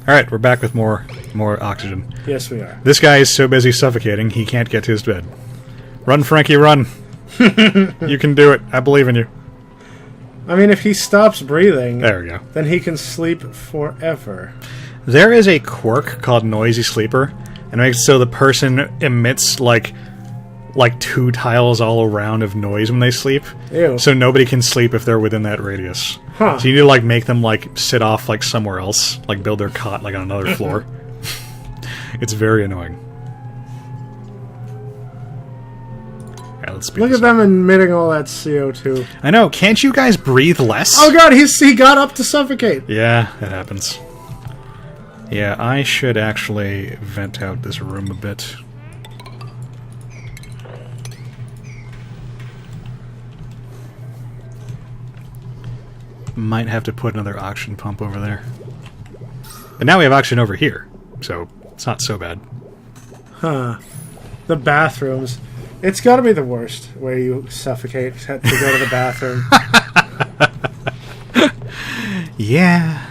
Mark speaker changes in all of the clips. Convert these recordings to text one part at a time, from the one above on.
Speaker 1: Alright, we're back with more oxygen.
Speaker 2: Yes, we are.
Speaker 1: This guy is so busy suffocating, he can't get to his bed. Run, Frankie, run! You can do it. I believe in you.
Speaker 2: I mean, if he stops breathing,
Speaker 1: There we go.
Speaker 2: then he can sleep forever.
Speaker 1: There is a quirk called Noisy Sleeper, and it makes it so the person emits, like 2 tiles all around of noise when they sleep.
Speaker 2: Ew.
Speaker 1: So nobody can sleep if they're within that radius.
Speaker 2: Huh.
Speaker 1: So you need to, like, make them, like, sit off, like, somewhere else. Like, build their cot, like, on another floor. It's very annoying. Alright, let's speed
Speaker 2: Look
Speaker 1: this
Speaker 2: at them emitting all that CO2.
Speaker 1: I know. Can't you guys breathe less?
Speaker 2: Oh god, he got up to suffocate.
Speaker 1: Yeah, that happens. Yeah, I should actually vent out this room a bit. Might have to put another oxygen pump over there. But now we have oxygen over here, so it's not so bad.
Speaker 2: Huh. The bathrooms. It's gotta be the worst, where you suffocate to go to the bathroom.
Speaker 1: Yeah.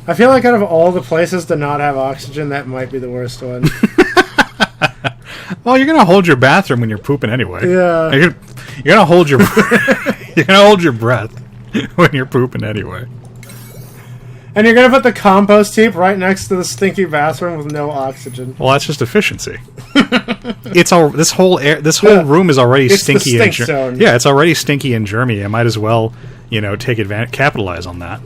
Speaker 2: I feel like out of all the places to not have oxygen, that might be the worst one.
Speaker 1: Well, you're gonna hold your bathroom when you're pooping anyway.
Speaker 2: Yeah.
Speaker 1: You're gonna hold your you're gonna hold your breath when you're pooping anyway.
Speaker 2: And you're gonna put the compost heap right next to the stinky bathroom with no oxygen.
Speaker 1: Well, that's just efficiency. This whole room is already
Speaker 2: It's the
Speaker 1: stinky.
Speaker 2: stink zone.
Speaker 1: Yeah, it's already stinky and germy. I might as well, capitalize on that.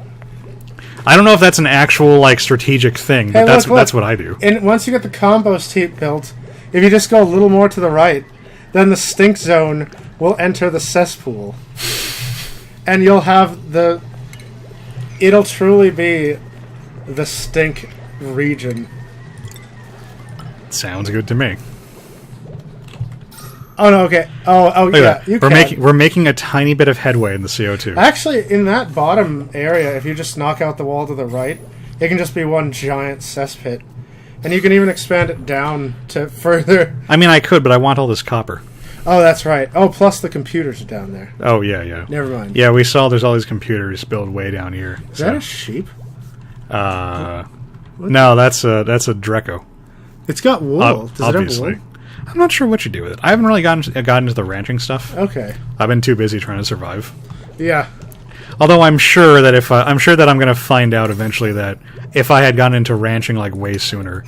Speaker 1: I don't know if that's an actual strategic thing, but
Speaker 2: Hey,
Speaker 1: that's
Speaker 2: look.
Speaker 1: what I do.
Speaker 2: And once you get the compost heap built, if you just go a little more to the right, then the stink zone will enter the cesspool. And you'll have it'll truly be the stink region.
Speaker 1: Sounds good to me.
Speaker 2: Oh no, okay. Oh
Speaker 1: Look
Speaker 2: yeah,
Speaker 1: at that.
Speaker 2: you
Speaker 1: We're making a tiny bit of headway in the CO2.
Speaker 2: Actually, in that bottom area, if you just knock out the wall to the right, it can just be one giant cesspit. And you can even expand it down to further.
Speaker 1: I mean, I could, but I want all this copper.
Speaker 2: Oh, that's right. Oh, plus the computers are down there.
Speaker 1: Oh, yeah.
Speaker 2: Never mind.
Speaker 1: Yeah, we saw there's all these computers built way down here.
Speaker 2: Is that a sheep?
Speaker 1: No, that's a Dreco.
Speaker 2: It's got wool. Does
Speaker 1: Obviously.
Speaker 2: it have wool?
Speaker 1: I'm not sure what you do with it. I haven't really gotten into the ranching stuff.
Speaker 2: Okay.
Speaker 1: I've been too busy trying to survive.
Speaker 2: Yeah.
Speaker 1: Although I'm sure that I'm going to find out eventually that if I had gotten into ranching way sooner,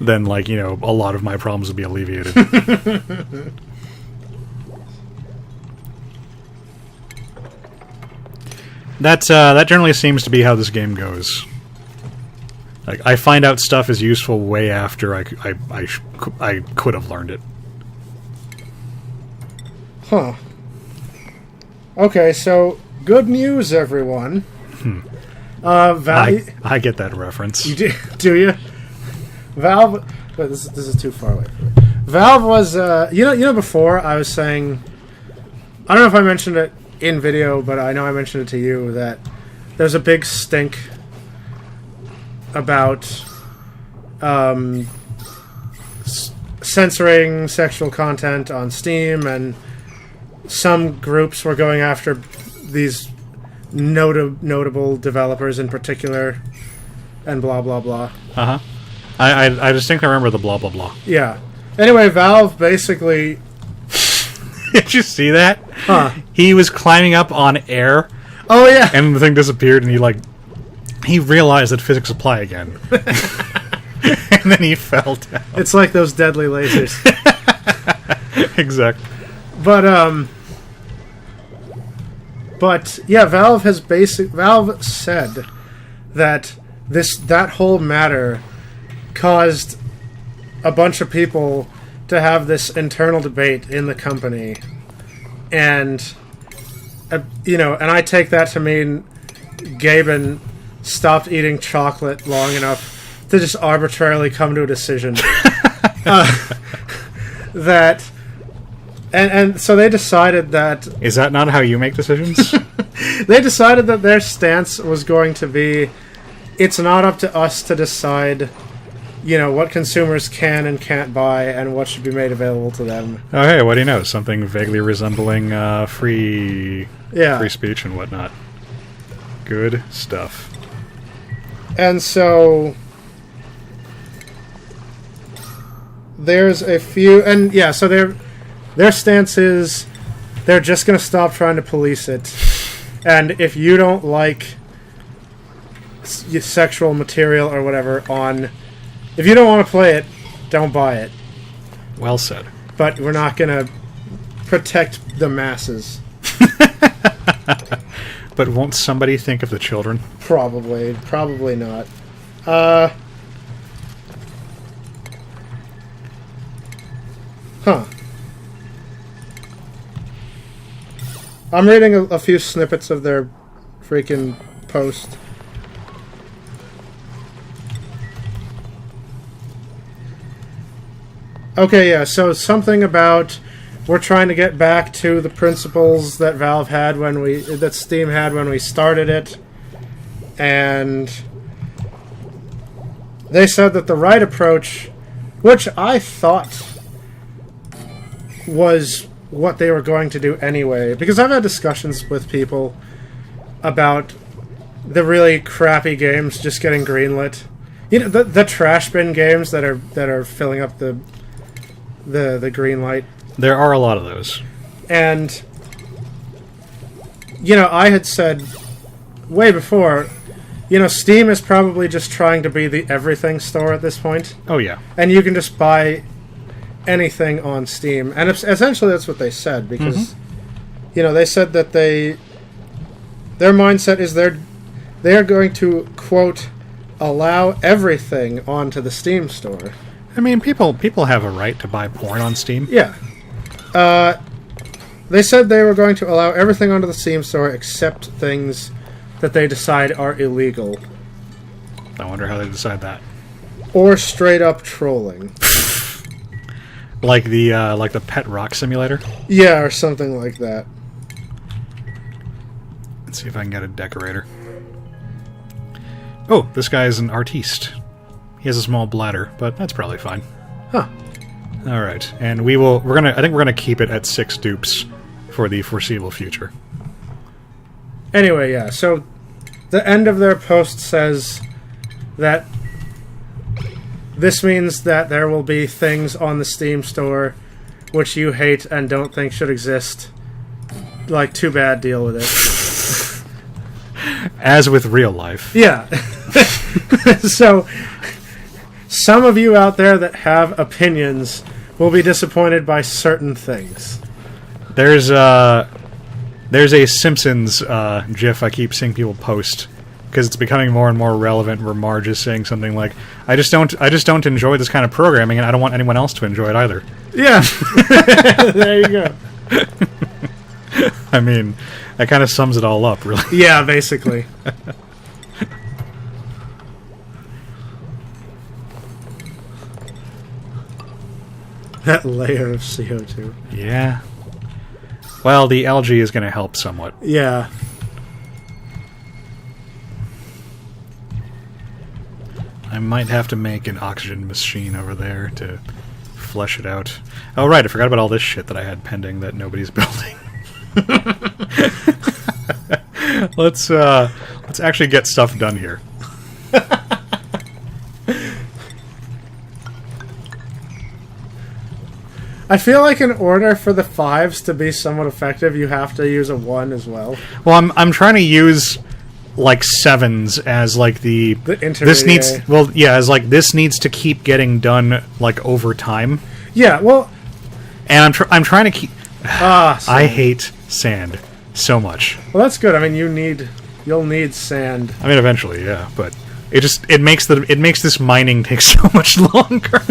Speaker 1: then a lot of my problems would be alleviated. That generally seems to be how this game goes. I find out stuff is useful way after I could have learned it.
Speaker 2: Huh. Okay, so good news, everyone. Valve.
Speaker 1: I get that reference.
Speaker 2: You do you? Valve. But this is too far away. Valve was. Before I was saying. I don't know if I mentioned it in video, but I know I mentioned it to you that there's a big stink about censoring sexual content on Steam, and some groups were going after these notable developers in particular, and blah blah blah.
Speaker 1: Uh-huh. I distinctly remember the blah blah blah.
Speaker 2: Yeah. Anyway, Valve basically...
Speaker 1: Did you see that?
Speaker 2: Huh.
Speaker 1: He was climbing up on air,
Speaker 2: Oh yeah.
Speaker 1: and the thing disappeared, and he realized that physics apply again. And then he fell down.
Speaker 2: It's like those deadly lasers.
Speaker 1: Exactly.
Speaker 2: But yeah, Valve said that that whole matter caused a bunch of people to have this internal debate in the company, and and I take that to mean Gaben stopped eating chocolate long enough to just arbitrarily come to a decision that. And so they decided that...
Speaker 1: Is that not how you make decisions?
Speaker 2: They decided that their stance was going to be, it's not up to us to decide, what consumers can and can't buy and what should be made available to them.
Speaker 1: Oh, hey, what do you know? Something vaguely resembling free speech and whatnot. Good stuff.
Speaker 2: And so there's a few, and yeah, so their stance is they're just going to stop trying to police it, and if you don't like sexual material or whatever if you don't want to play it, don't buy it.
Speaker 1: Well said.
Speaker 2: But we're not going to protect the masses.
Speaker 1: But won't somebody think of the children?
Speaker 2: Probably not. I'm reading a few snippets of their freaking post. Okay, yeah, so something about we're trying to get back to the principles that Valve had that Steam had when we started it. And they said that the right approach, which I thought was what they were going to do anyway, because I've had discussions with people about the really crappy games just getting greenlit. You know, the trash bin games that are filling up the green light.
Speaker 1: There are a lot of those.
Speaker 2: And you know, I had said way before, you know, Steam is probably just trying to be the everything store at this point.
Speaker 1: Oh yeah.
Speaker 2: And you can just buy anything on Steam. And essentially that's what they said, because you know, they said that their mindset is they are going to, quote, allow everything onto the Steam store.
Speaker 1: I mean, people have a right to buy porn on Steam.
Speaker 2: Yeah. They said they were going to allow everything onto the Steam store except things that they decide are illegal.
Speaker 1: I wonder how they decide that.
Speaker 2: Or straight up trolling.
Speaker 1: Like the Pet Rock Simulator?
Speaker 2: Yeah, or something like that.
Speaker 1: Let's see if I can get a decorator. Oh, this guy is an artiste. He has a small bladder, but that's probably fine.
Speaker 2: Huh.
Speaker 1: All right, and I think we're gonna keep it at 6 dupes for the foreseeable future.
Speaker 2: Anyway, yeah, so the end of their post says that this means that there will be things on the Steam store which you hate and don't think should exist. Like, too bad, deal with it.
Speaker 1: As with real life.
Speaker 2: Yeah. So, some of you out there that have opinions will be disappointed by certain things.
Speaker 1: There's a Simpsons GIF I keep seeing people post because it's becoming more and more relevant. Where Marge is saying something like, "I just don't enjoy this kind of programming, and I don't want anyone else to enjoy it either."
Speaker 2: Yeah, there you go.
Speaker 1: I mean, that kind of sums it all up, really.
Speaker 2: Yeah, basically. That layer of CO2.
Speaker 1: Yeah. Well, the algae is going to help somewhat.
Speaker 2: Yeah.
Speaker 1: I might have to make an oxygen machine over there to flesh it out. Oh, right, I forgot about all this shit that I had pending that nobody's building. Let's actually get stuff done here.
Speaker 2: I feel like in order for the 5s to be somewhat effective, you have to use a 1 as well.
Speaker 1: Well, I'm trying to use like 7s as like the
Speaker 2: intermediate.
Speaker 1: as like this needs to keep getting done like over time.
Speaker 2: Yeah, well,
Speaker 1: and I'm trying to keep.
Speaker 2: sand.
Speaker 1: I hate sand so much.
Speaker 2: Well, that's good. I mean, you'll need sand.
Speaker 1: I mean, eventually, yeah, but it makes this mining take so much longer.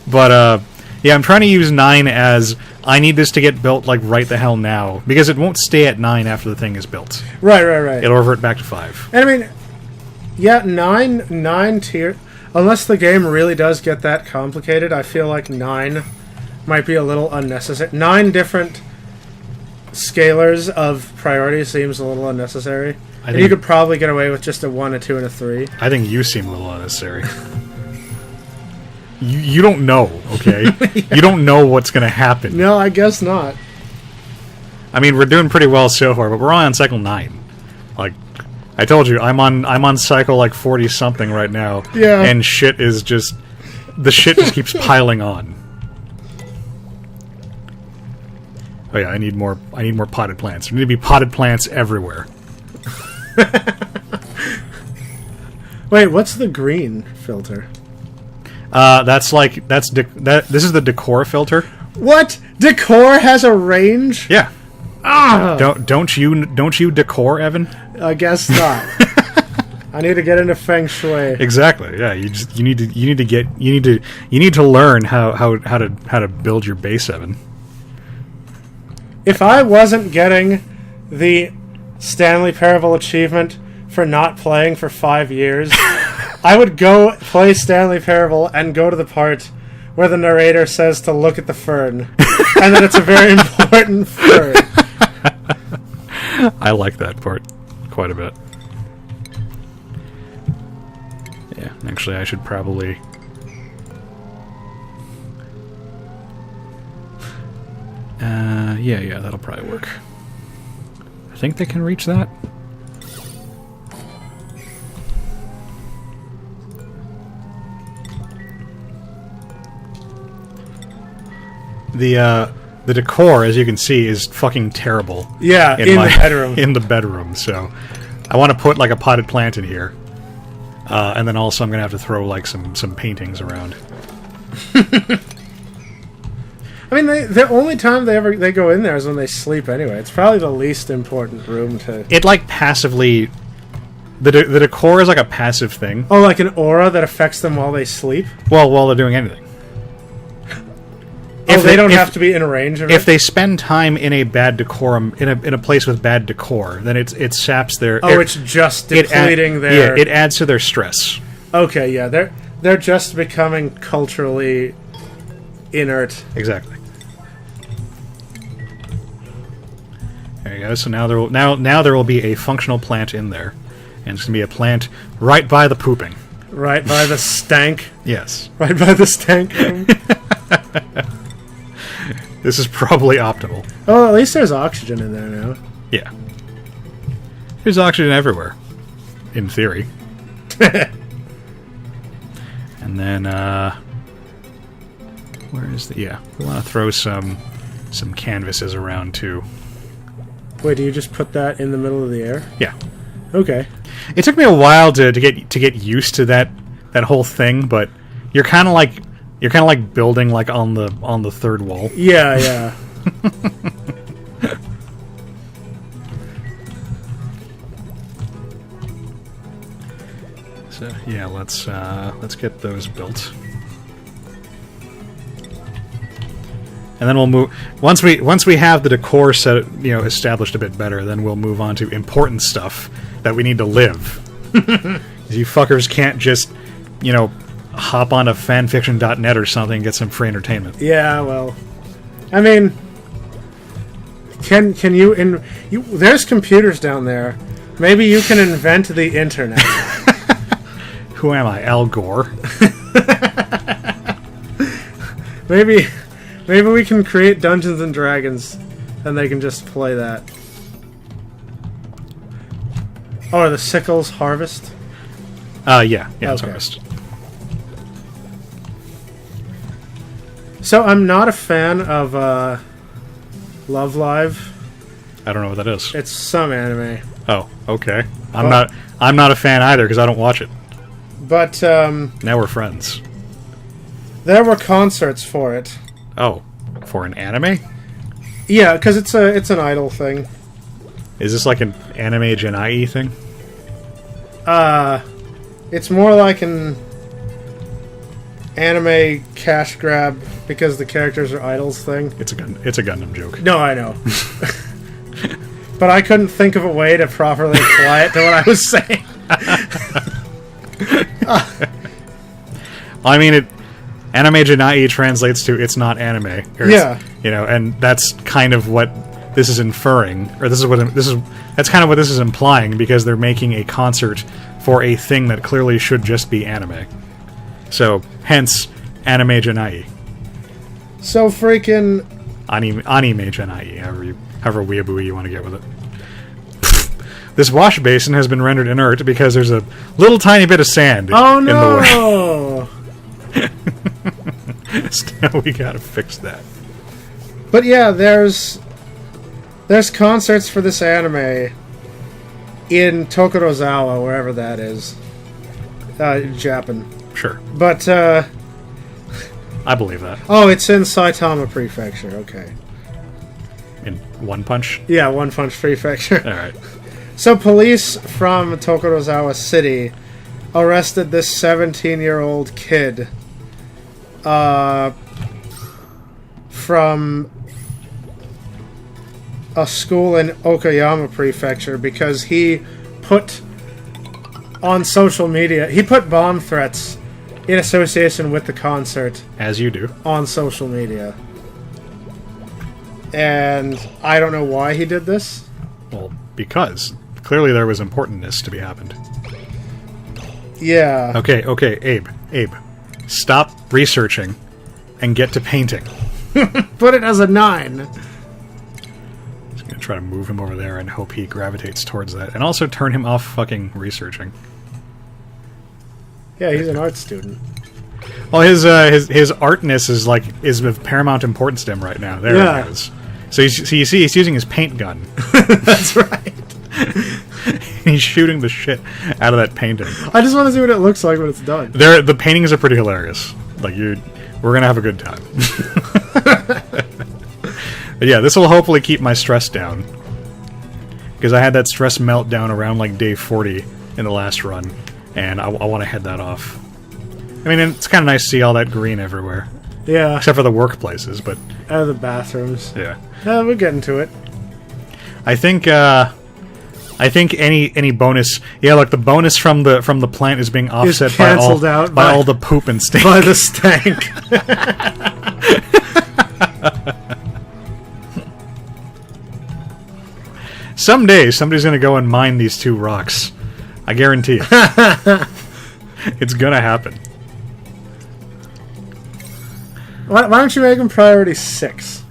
Speaker 1: But yeah, I'm trying to use 9 as I need this to get built like right the hell now, because it won't stay at 9 after the thing is built.
Speaker 2: Right.
Speaker 1: It'll revert back to 5.
Speaker 2: And I mean, yeah, 9 tier. Unless the game really does get that complicated, I feel like 9 might be a little unnecessary. 9 different scalars of priority seems a little unnecessary. And you could probably get away with just a 1, a 2, and a 3.
Speaker 1: I think you seem a little unnecessary. You don't know, okay? Yeah. You don't know what's going to happen.
Speaker 2: No, I guess not.
Speaker 1: I mean, we're doing pretty well so far, but we're only on cycle 9. Like, I told you, I'm on cycle like 40 something right now.
Speaker 2: Yeah.
Speaker 1: And shit is just the shit just keeps piling on. Oh yeah, I need more potted plants. There need to be potted plants everywhere.
Speaker 2: Wait, what's the green filter?
Speaker 1: This is the decor filter.
Speaker 2: What? Decor has a range?
Speaker 1: Yeah.
Speaker 2: Ah!
Speaker 1: Don't you decor, Evan?
Speaker 2: I guess not. I need to get into feng shui.
Speaker 1: Exactly. Yeah, you need to learn how to build your base, Evan.
Speaker 2: If I wasn't getting the Stanley Parable achievement for not playing for 5 years, I would go play Stanley Parable and go to the part where the narrator says to look at the fern, and that it's a very important fern.
Speaker 1: I like that part quite a bit. Yeah, actually, I should probably... yeah, that'll probably work. I think they can reach that. The decor, as you can see, is fucking terrible.
Speaker 2: Yeah, in the bedroom.
Speaker 1: In the bedroom, so... I want to put, like, a potted plant in here. And then also I'm going to have to throw, like, some paintings around.
Speaker 2: I mean, the only time they go in there is when they sleep anyway. It's probably the least important room to...
Speaker 1: It, like, passively... The decor is, like, a passive thing.
Speaker 2: Oh, like an aura that affects them while they sleep?
Speaker 1: Well, while they're doing anything.
Speaker 2: If they don't have to be in range of it?
Speaker 1: If they spend time in a bad decorum, in a place with bad decor, then it saps their...
Speaker 2: Oh, it's just depleting their...
Speaker 1: Yeah, it adds to their stress.
Speaker 2: Okay, yeah, they're just becoming culturally inert.
Speaker 1: Exactly. There you go. So now there will be a functional plant in there, and it's gonna be a plant right by the pooping.
Speaker 2: Right by the stank.
Speaker 1: Yes.
Speaker 2: Right by the stank room.
Speaker 1: This is probably optimal.
Speaker 2: Oh, at least there's oxygen in there now.
Speaker 1: Yeah. There's oxygen everywhere, in theory. And then, where is the... Yeah, we want to throw some canvases around, too.
Speaker 2: Wait, do you just put that in the middle of the air?
Speaker 1: Yeah.
Speaker 2: Okay.
Speaker 1: It took me a while to get used to that whole thing, but you're kind of like building like on the third wall.
Speaker 2: Yeah, yeah.
Speaker 1: So yeah, let's get those built, and then we'll move. Once we have the decor set, established a bit better, then we'll move on to important stuff that we need to live. You fuckers can't just, hop on to fanfiction.net or something and get some free entertainment.
Speaker 2: Yeah, well, I mean, can you there's computers down there. Maybe you can invent the internet.
Speaker 1: Who am I, Al Gore?
Speaker 2: Maybe we can create Dungeons and Dragons, and they can just play that. Oh, the Sickles Harvest?
Speaker 1: Yeah, it's
Speaker 2: Okay.
Speaker 1: Harvest.
Speaker 2: So I'm not a fan of Love Live.
Speaker 1: I don't know what that is.
Speaker 2: It's some anime,
Speaker 1: Oh, okay. I'm not a fan either because I don't watch it.
Speaker 2: but
Speaker 1: Now we're friends.
Speaker 2: there were concerts for it.
Speaker 1: Oh, for an anime?
Speaker 2: Yeah, because it's an idol thing.
Speaker 1: Is this like an anime Janai thing?
Speaker 2: It's more like an anime cash grab because the characters are idols thing.
Speaker 1: It's a Gundam joke.
Speaker 2: No, I know. But I couldn't think of a way to properly apply it to what I was saying.
Speaker 1: I mean, anime Janai translates to it's not anime. Or
Speaker 2: Yeah.
Speaker 1: And that's kind of what this is inferring, or that's kind of what this is implying, because they're making a concert for a thing that clearly should just be anime. So, hence, anime Janai.
Speaker 2: So freaking...
Speaker 1: Anime Janai, however weeaboo you want to get with it. This wash basin has been rendered inert because there's a little tiny bit of sand
Speaker 2: Oh
Speaker 1: in the way.
Speaker 2: no!
Speaker 1: So we gotta fix that.
Speaker 2: But yeah, there's concerts for this anime in Tokorozawa, wherever that is, Japan.
Speaker 1: Sure.
Speaker 2: But
Speaker 1: I believe that.
Speaker 2: oh, it's in Saitama Prefecture. Okay.
Speaker 1: In One Punch?
Speaker 2: Yeah, One Punch Prefecture.
Speaker 1: Alright.
Speaker 2: So police from Tokorozawa City arrested this 17-year-old kid from a school in Okayama Prefecture because he put on social media, he put bomb threats in association with the concert
Speaker 1: As you do.
Speaker 2: on social media. And I don't know why he did this.
Speaker 1: Well, because clearly there was importantness to be happened.
Speaker 2: Yeah.
Speaker 1: Okay, Abe. Stop researching and get to painting.
Speaker 2: Put it as a 9.
Speaker 1: Just gonna try to move him over there and hope he gravitates towards that. And also turn him off fucking researching.
Speaker 2: Yeah, he's an art student.
Speaker 1: Well, his artness is of paramount importance to him right now. There
Speaker 2: Yeah.
Speaker 1: it is. So you see, he's using his paint gun.
Speaker 2: That's right.
Speaker 1: He's shooting the shit out of that painting.
Speaker 2: I just want to see what it looks like when it's done.
Speaker 1: The paintings are pretty hilarious. We're gonna have a good time. But yeah, this will hopefully keep my stress down, because I had that stress meltdown around like day 40 in the last run, and I want to head that off. I mean, it's kind of nice to see all that green everywhere,
Speaker 2: Yeah,
Speaker 1: except for the workplaces. But
Speaker 2: out of the bathrooms.
Speaker 1: yeah,
Speaker 2: We're getting to it.
Speaker 1: I think any bonus, look, the bonus from the plant is being offset
Speaker 2: canceled out
Speaker 1: by
Speaker 2: by-
Speaker 1: all the poop and stink.
Speaker 2: By the stank.
Speaker 1: Someday, somebody's gonna go and mine these 2 rocks. I guarantee it. It's gonna happen.
Speaker 2: Why don't you make them priority 6?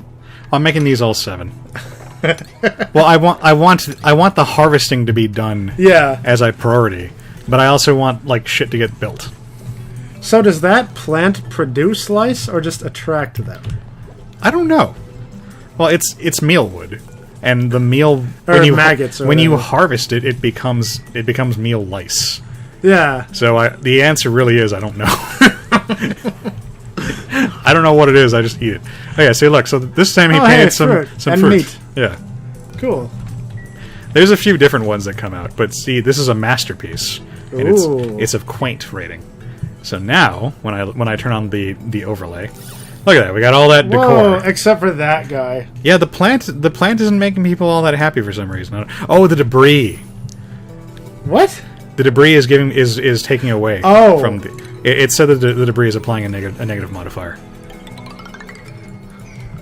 Speaker 1: I'm making these all 7. Well, I want the harvesting to be done
Speaker 2: Yeah.
Speaker 1: as a priority, but I also want like shit to get built.
Speaker 2: So does that plant produce lice or just attract them?
Speaker 1: I don't know. Well, it's mealwood, and the meal
Speaker 2: Or maggots or
Speaker 1: when you
Speaker 2: whatever.
Speaker 1: harvest it, it becomes meal lice.
Speaker 2: Yeah.
Speaker 1: So the answer really is I don't know. I don't know what it is. I just eat it. Oh yeah. See, look. So this time he
Speaker 2: Oh,
Speaker 1: painted
Speaker 2: hey,
Speaker 1: some
Speaker 2: fruit and
Speaker 1: fruit.
Speaker 2: meat.
Speaker 1: Yeah.
Speaker 2: Cool.
Speaker 1: There's a few different ones that come out, but see, this is a masterpiece, and
Speaker 2: Ooh.
Speaker 1: it's of quaint rating. So now, when I turn on the overlay, look at that. We got all that
Speaker 2: Whoa,
Speaker 1: decor.
Speaker 2: except for that guy.
Speaker 1: Yeah, the plant isn't making people all that happy for some reason. Oh, the debris.
Speaker 2: What?
Speaker 1: The debris is taking away
Speaker 2: Oh.
Speaker 1: from the. It said that the debris is applying a negative modifier.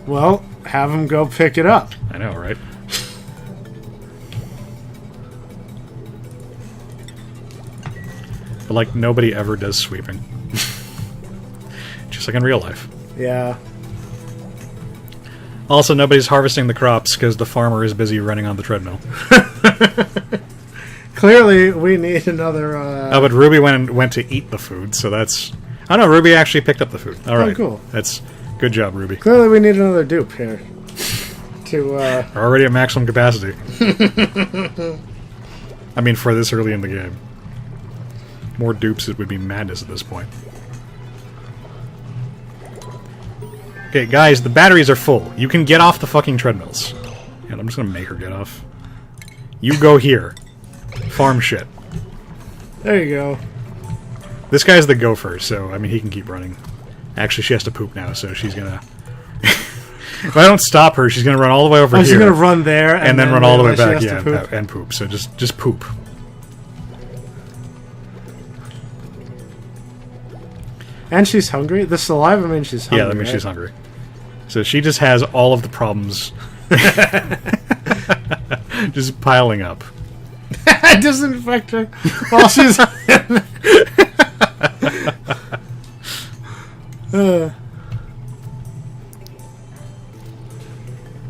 Speaker 2: Well, have him go pick it up.
Speaker 1: I know, right? But like nobody ever does sweeping. Just like in real life.
Speaker 2: Yeah.
Speaker 1: Also, nobody's harvesting the crops because the farmer is busy running on the treadmill.
Speaker 2: Clearly, we need another.
Speaker 1: Oh, but Ruby went to eat the food, so that's. Oh no, Ruby actually picked up the food. All right,
Speaker 2: cool.
Speaker 1: That's good job, Ruby.
Speaker 2: Clearly, we need another dupe here. To
Speaker 1: We're already at maximum capacity. I mean, for this early in the game, more dupes it would be madness at this point. Okay, guys, the batteries are full. You can get off the fucking treadmills. And I'm just gonna make her get off. You go here. Farm shit.
Speaker 2: There you go.
Speaker 1: This guy's the gopher, so, I mean, he can keep running. Actually, she has to poop now, so she's gonna... If I don't stop her, she's gonna run all the way over
Speaker 2: Oh,
Speaker 1: here.
Speaker 2: she's gonna run there
Speaker 1: and then run all the way
Speaker 2: realize
Speaker 1: back,
Speaker 2: she has to poop.
Speaker 1: and poop. So just poop.
Speaker 2: And she's hungry. The saliva means she's hungry.
Speaker 1: Yeah, that means
Speaker 2: right?
Speaker 1: she's hungry. So she just has all of the problems just piling up.
Speaker 2: Disinfect her while she's.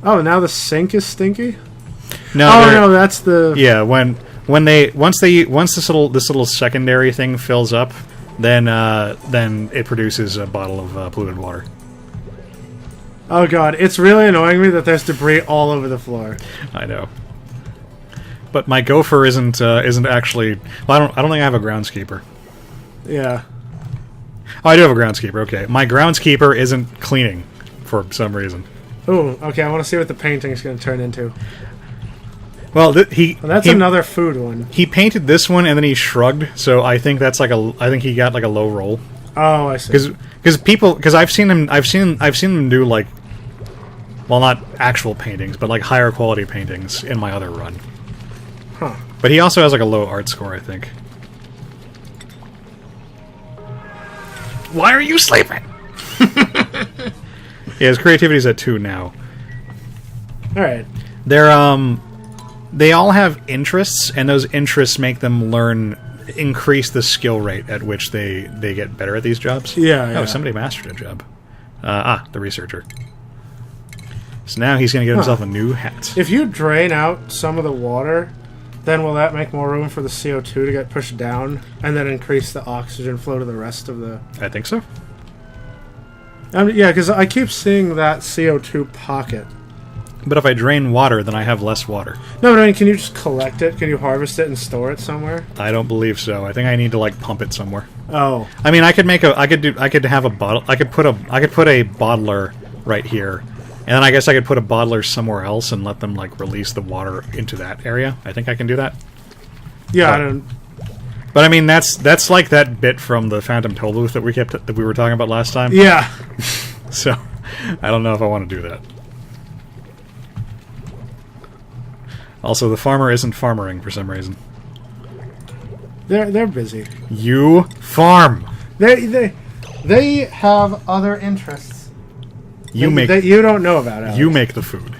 Speaker 2: Oh, now the sink is stinky.
Speaker 1: No,
Speaker 2: Oh
Speaker 1: they're-
Speaker 2: no, that's the.
Speaker 1: yeah. Once this little secondary thing fills up, then it produces a bottle of polluted water.
Speaker 2: Oh god, it's really annoying me that there's debris all over the floor.
Speaker 1: I know. But my gopher isn't actually. Well, I don't think I have a groundskeeper.
Speaker 2: Yeah.
Speaker 1: Oh, I do have a groundskeeper. Okay, my groundskeeper isn't cleaning for some reason.
Speaker 2: Ooh, okay, I want to see what the painting is going to turn into.
Speaker 1: Well,
Speaker 2: Well, that's another food one.
Speaker 1: He painted this one and then he shrugged. So I think that's like I think he got like a low roll.
Speaker 2: Oh, I see.
Speaker 1: Because I've seen him do like, well, not actual paintings, but like higher quality paintings in my other run.
Speaker 2: Huh.
Speaker 1: But he also has like a low art score, I think. Why are you sleeping? Yeah, his creativity's at 2 now.
Speaker 2: Alright.
Speaker 1: They all have interests, and those interests make them increase the skill rate at which they get better at these jobs.
Speaker 2: Yeah.
Speaker 1: Oh, somebody mastered a job. The researcher. So now he's going to get himself a new hat.
Speaker 2: If you drain out some of the water, then will that make more room for the CO2 to get pushed down, and then increase the oxygen flow to the rest of the...
Speaker 1: I think so.
Speaker 2: yeah, because I keep seeing that CO2 pocket.
Speaker 1: But if I drain water, then I have less water.
Speaker 2: No, but I mean, can you just collect it? Can you harvest it and store it somewhere?
Speaker 1: I don't believe so. I think I need to like pump it somewhere.
Speaker 2: Oh.
Speaker 1: I mean, I could have a bottle. I could put a bottler right here, and then I guess I could put a bottler somewhere else and let them like release the water into that area. I think I can do that.
Speaker 2: Yeah, I don't.
Speaker 1: But I mean, that's like that bit from the Phantom Toll Booth that we were talking about last time.
Speaker 2: Yeah.
Speaker 1: So, I don't know if I want to do that. Also, the farmer isn't farmering for some reason.
Speaker 2: They're busy.
Speaker 1: You farm.
Speaker 2: They have other interests.
Speaker 1: That
Speaker 2: you don't know about. Alex.
Speaker 1: You make the food.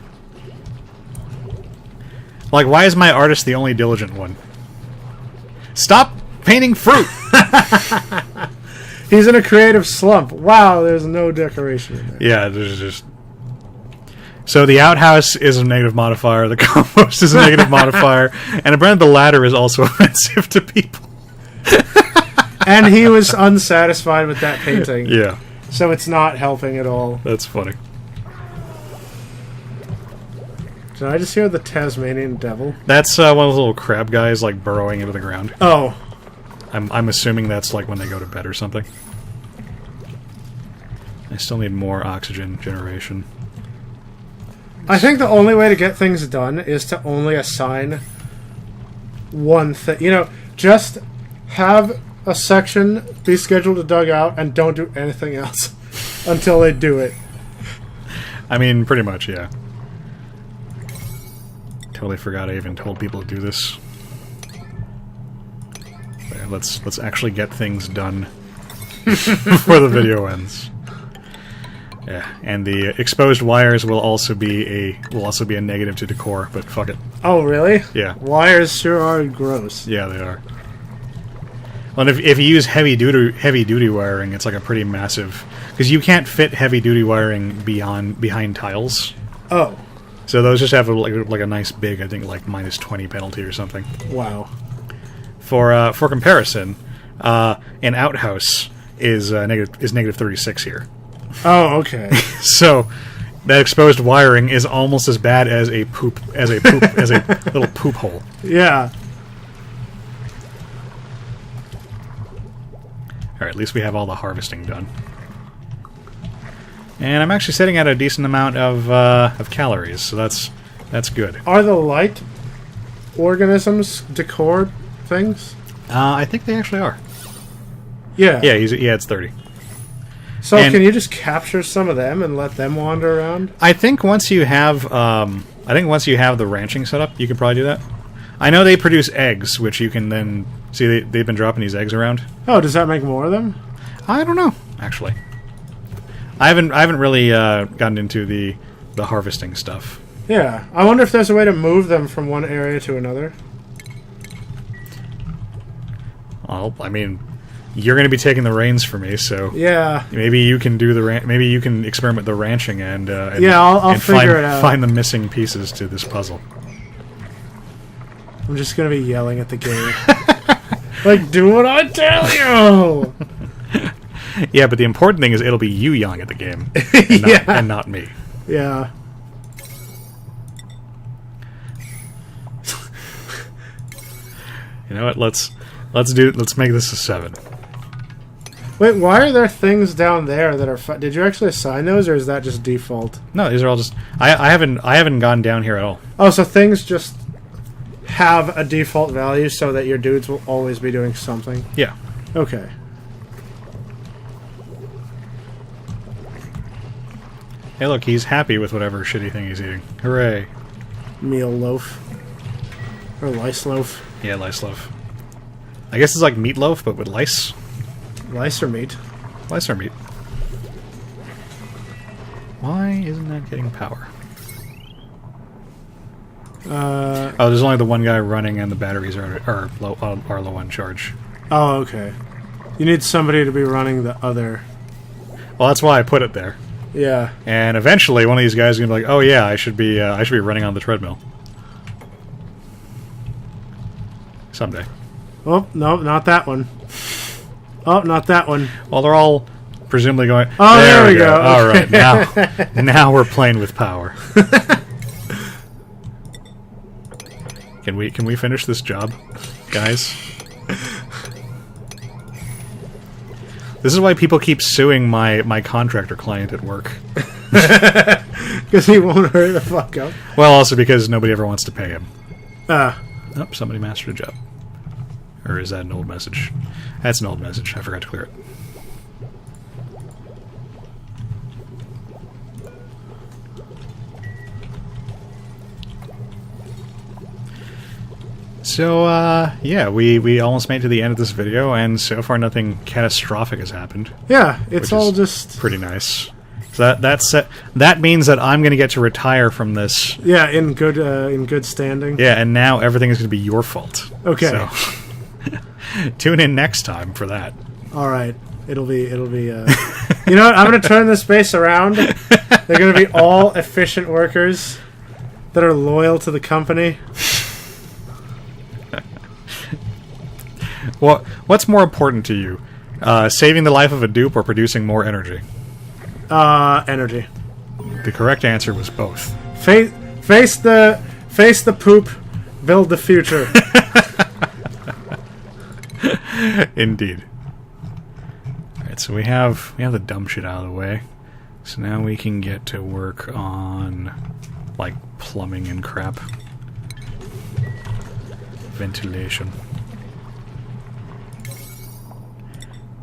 Speaker 1: Like, why is my artist the only diligent one? Stop painting fruit.
Speaker 2: He's in a creative slump. Wow, there's no decoration in there.
Speaker 1: Yeah, there's just. So the outhouse is a negative modifier, the compost is a negative modifier, and apparently the ladder is also offensive to people.
Speaker 2: And he was unsatisfied with that painting.
Speaker 1: Yeah.
Speaker 2: So it's not helping at all.
Speaker 1: That's funny.
Speaker 2: Did I just hear the Tasmanian devil?
Speaker 1: That's one of those little crab guys, like, burrowing into the ground.
Speaker 2: Oh.
Speaker 1: I'm assuming that's, like, when they go to bed or something. I still need more oxygen generation.
Speaker 2: I think the only way to get things done is to only assign one thing. You know, just have a section be scheduled to dug out and don't do anything else until they do it.
Speaker 1: I mean, pretty much, yeah. Totally forgot I even told people to do this. There, let's actually get things done before the video ends. Yeah, and the exposed wires will also be a negative to decor, but fuck it.
Speaker 2: Oh, really?
Speaker 1: Yeah.
Speaker 2: Wires sure are gross.
Speaker 1: Yeah, they are. Well, and if you use heavy duty wiring, it's like a pretty massive, because you can't fit heavy duty wiring behind tiles.
Speaker 2: Oh.
Speaker 1: So those just have like a nice big, I think like -20 penalty or something.
Speaker 2: Wow.
Speaker 1: For comparison, an outhouse is negative 36 here.
Speaker 2: Oh, okay.
Speaker 1: So that exposed wiring is almost as bad as a little poop hole.
Speaker 2: Yeah.
Speaker 1: All right, at least we have all the harvesting done. And I'm actually sitting at a decent amount of calories, so that's good.
Speaker 2: Are the light organisms decor things?
Speaker 1: I think they actually are.
Speaker 2: Yeah.
Speaker 1: Yeah, it's 30.
Speaker 2: So
Speaker 1: And-
Speaker 2: can you just capture some of them and let them wander around?
Speaker 1: I think once you have the ranching set up, you can probably do that. I know they produce eggs, which you can then see. They've been dropping these eggs around.
Speaker 2: Oh, does that make more of them?
Speaker 1: I don't know, actually. I haven't really gotten into the harvesting stuff.
Speaker 2: Yeah. I wonder if there's a way to move them from one area to another.
Speaker 1: Well, I mean, you're going to be taking the reins for me, so
Speaker 2: Yeah.
Speaker 1: maybe you can do maybe you can experiment with the ranching and
Speaker 2: Yeah, I'll figure it out.
Speaker 1: Find the missing pieces to this puzzle.
Speaker 2: I'm just gonna be yelling at the game. Like, do what I tell you!
Speaker 1: Yeah, but the important thing is it'll be you yelling at the game, and not,
Speaker 2: Yeah.
Speaker 1: and not me.
Speaker 2: Yeah.
Speaker 1: You know what? Let's make this a 7.
Speaker 2: Wait, why are there things down there that are... Did you actually assign those, or is that just default?
Speaker 1: No, these are all just. I haven't gone down here at all.
Speaker 2: Oh, so things just have a default value so that your dudes will always be doing something?
Speaker 1: Yeah.
Speaker 2: Okay.
Speaker 1: Hey, look, he's happy with whatever shitty thing he's eating. Hooray!
Speaker 2: Meal loaf. Or lice loaf.
Speaker 1: Yeah, lice loaf. I guess it's like meatloaf, but with lice.
Speaker 2: Lice or meat?
Speaker 1: Lice or meat. Why isn't that getting power? Oh, there's only the one guy running, and the batteries are low on charge.
Speaker 2: Oh, okay. You need somebody to be running the other.
Speaker 1: Well, that's why I put it there.
Speaker 2: Yeah.
Speaker 1: And eventually, one of these guys is gonna be like, "Oh yeah, I should be running on the treadmill." Someday.
Speaker 2: Oh, no, not that one. Oh, not that one.
Speaker 1: Well, they're all presumably going.
Speaker 2: Oh, there we go.
Speaker 1: All right, now we're playing with power. Can we finish this job, guys? This is why people keep suing my contractor client at work.
Speaker 2: Because he won't hurry the fuck up.
Speaker 1: Well, also because nobody ever wants to pay him.
Speaker 2: Ah.
Speaker 1: Oh, somebody mastered a job. Or is that an old message? That's an old message. I forgot to clear it. So, yeah, we almost made it to the end of this video, and so far nothing catastrophic has happened.
Speaker 2: Yeah, it's
Speaker 1: which
Speaker 2: all
Speaker 1: is
Speaker 2: just...
Speaker 1: pretty nice. So that means that I'm going to get to retire from this.
Speaker 2: Yeah, in good standing.
Speaker 1: Yeah, and now everything is going to be your fault.
Speaker 2: Okay.
Speaker 1: So, tune in next time for that.
Speaker 2: All right. It'll be you know what? I'm going to turn this base around. They're going to be all efficient workers that are loyal to the company.
Speaker 1: What's more important to you? Saving the life of a dupe or producing more energy?
Speaker 2: Energy.
Speaker 1: The correct answer was both.
Speaker 2: Face the poop, build the future.
Speaker 1: Indeed. Alright, so we have the dumb shit out of the way. So now we can get to work on, like, plumbing and crap. Ventilation.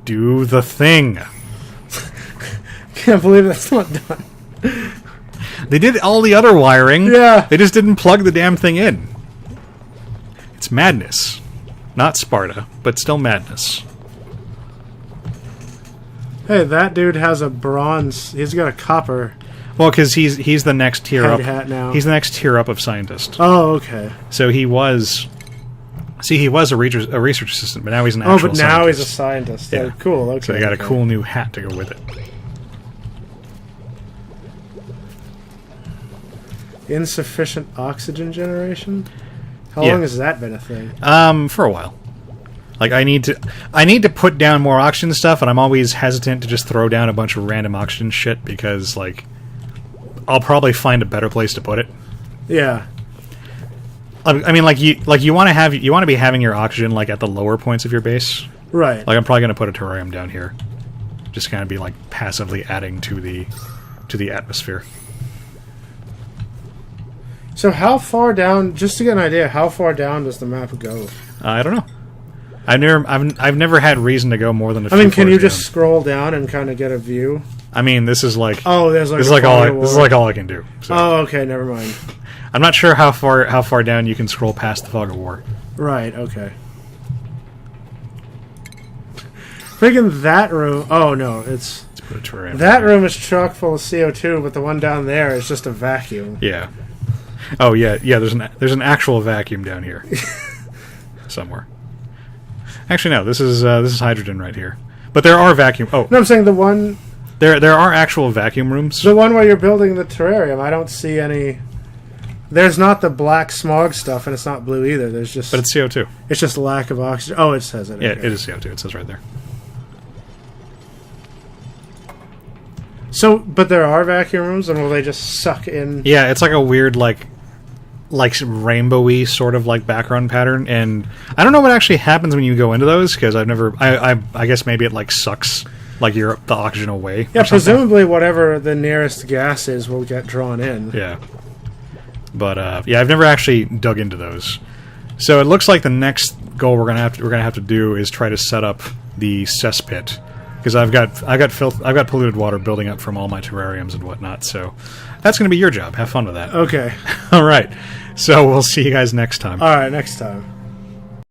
Speaker 1: Do the thing!
Speaker 2: Can't believe that's not done.
Speaker 1: They did all the other wiring.
Speaker 2: Yeah.
Speaker 1: They just didn't plug the damn thing in. It's madness. Not Sparta, but still madness.
Speaker 2: Hey, that dude has a bronze. He's got a copper.
Speaker 1: Well, because he's the next tier up.
Speaker 2: Hat now.
Speaker 1: He's the next tier up of scientist.
Speaker 2: Oh, okay.
Speaker 1: So he was. See, he was a research assistant, but now he's an actual
Speaker 2: but now
Speaker 1: scientist.
Speaker 2: he's a scientist.
Speaker 1: Yeah.
Speaker 2: Oh, cool. Okay.
Speaker 1: So they got
Speaker 2: okay.
Speaker 1: a cool new hat to go with it.
Speaker 2: Insufficient oxygen generation? How
Speaker 1: Yeah.
Speaker 2: long has that been a thing?
Speaker 1: For a while. Like I need to put down more oxygen stuff, and I'm always hesitant to just throw down a bunch of random oxygen shit because like I'll probably find a better place to put it.
Speaker 2: Yeah.
Speaker 1: I mean, you want to be having your oxygen like at the lower points of your base.
Speaker 2: Right.
Speaker 1: Like I'm probably gonna put a terrarium down here, just kind of be like passively adding to the atmosphere.
Speaker 2: So how far down? Just to get an idea, how far down does the map go?
Speaker 1: I don't know. I've never had reason to go more than a few
Speaker 2: I mean, can you
Speaker 1: floors
Speaker 2: just scroll down and kind of get a view?
Speaker 1: I mean, this is like
Speaker 2: there's like
Speaker 1: this is like all
Speaker 2: firewall.
Speaker 1: this is like all I can do. So.
Speaker 2: Oh, okay, never mind.
Speaker 1: I'm not sure how far down you can scroll past the fog of war.
Speaker 2: Right, okay. Freaking that room. Oh no,
Speaker 1: Let's put a terrarium.
Speaker 2: that room is chock full of CO2, but the one down there is just a vacuum.
Speaker 1: Yeah. Oh yeah. There's an actual vacuum down here somewhere. Actually, no. This is hydrogen right here. But there are vacuum. Oh
Speaker 2: No, I'm saying the one
Speaker 1: there are actual vacuum rooms.
Speaker 2: where you're building the terrarium. I don't see any. There's not the black smog stuff, and it's not blue either. There's just...
Speaker 1: But it's CO2.
Speaker 2: It's just lack of oxygen. Oh, it says it.
Speaker 1: Yeah,
Speaker 2: Okay.
Speaker 1: it is CO2. It says right there.
Speaker 2: So, but there are vacuum rooms, and will they just suck in?
Speaker 1: Yeah, it's like a weird, like rainbowy sort of like background pattern, and I don't know what actually happens when you go into those because I've never. I guess maybe it like sucks like the oxygen away.
Speaker 2: Yeah,
Speaker 1: or something.
Speaker 2: presumably whatever the nearest gas is will get drawn in.
Speaker 1: Yeah, but yeah, I've never actually dug into those. So it looks like the next goal we're gonna have to do is try to set up the cesspit because I've got polluted water building up from all my terrariums and whatnot. So that's gonna be your job. Have fun with that.
Speaker 2: Okay.
Speaker 1: All right. So we'll see you guys next time.
Speaker 2: All right, next time.